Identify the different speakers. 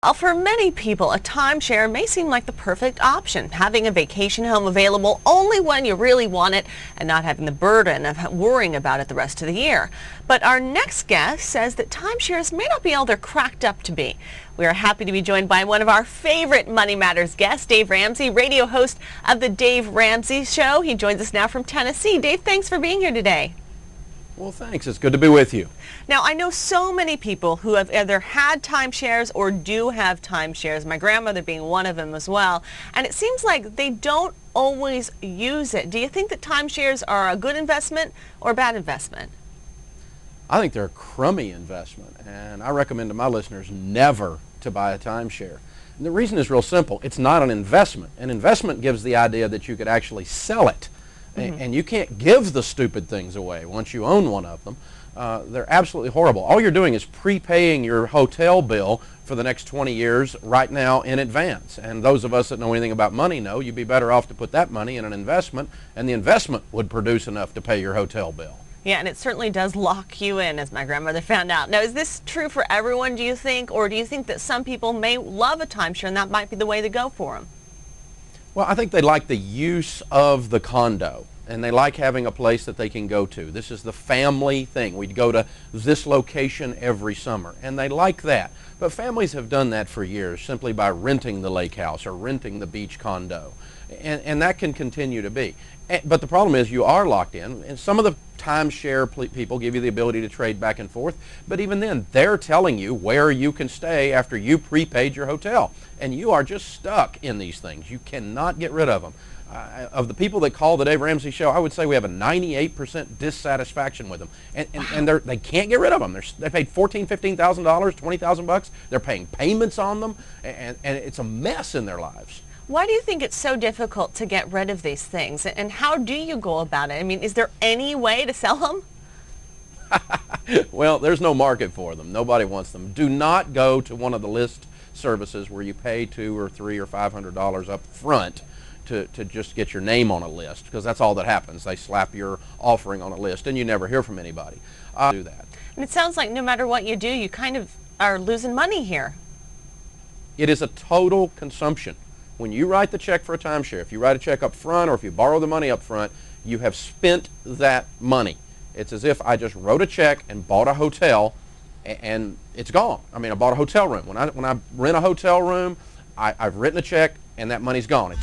Speaker 1: Well, for many people, a timeshare may seem like the perfect option, having a vacation home available only when you really want it and not having the burden of worrying about it the rest of the year. But our next guest says that timeshares may not be all they're cracked up to be. We are happy to be joined by one of our favorite Money Matters guests, Dave Ramsey, radio host of the Dave Ramsey Show. He joins us now from Tennessee. Dave, thanks for being here today.
Speaker 2: Well, thanks. It's good to be with you.
Speaker 1: Now, I know so many people who have either had timeshares or do have timeshares, my grandmother being one of them as well, and it seems like they don't always use it. Do you think that timeshares are a good investment or a bad investment?
Speaker 2: I think they're a crummy investment, and I recommend to my listeners never to buy a timeshare. And the reason is real simple. It's not an investment. An investment gives the idea that you could actually sell it. And you can't give the stupid things away once you own one of them. They're absolutely horrible. All you're doing is prepaying your hotel bill for the next 20 years right now in advance. And those of us that know anything about money know you'd be better off to put that money in an investment, and the investment would produce enough to pay your hotel bill.
Speaker 1: Yeah, and it certainly does lock you in, as my grandmother found out. Now, is this true for everyone, do you think, or do you think that some people may love a timeshare and that might be the way to go for them?
Speaker 2: Well, I think they like the use of the condo, and they like having a place that they can go to. This is the family thing. We'd go to this location every summer, and they like that. But families have done that for years simply by renting the lake house or renting the beach condo, and that can continue to be. But the problem is you are locked in, and some of the timeshare people give you the ability to trade back and forth, but even then they're telling you where you can stay after you prepaid your hotel, and you are just stuck in these things. You cannot get rid of them. Of the people that call the Dave Ramsey Show, I would say we have a 98% dissatisfaction with them, and they can't get rid of them. They paid $14,000, $15,000, $20,000. They're paying payments on them, and it's a mess in their lives.
Speaker 1: Why do you think it's so difficult to get rid of these things, and how do you go about it? I mean, is there any way to sell them?
Speaker 2: Well, there's no market for them. Nobody wants them. Do not go to one of the list services where you pay $200 or $300 or $500 up front to just get your name on a list, because that's all that happens. They slap your offering on a list and you never hear from anybody. Do that.
Speaker 1: And it sounds like no matter what you do, you kind of are losing money here.
Speaker 2: It is a total consumption. When you write the check for a timeshare, if you write a check up front or if you borrow the money up front, you have spent that money. It's as if I just wrote a check and bought a hotel and it's gone. I mean, I bought a hotel room. When I rent a hotel room, I've written a check and that money's gone.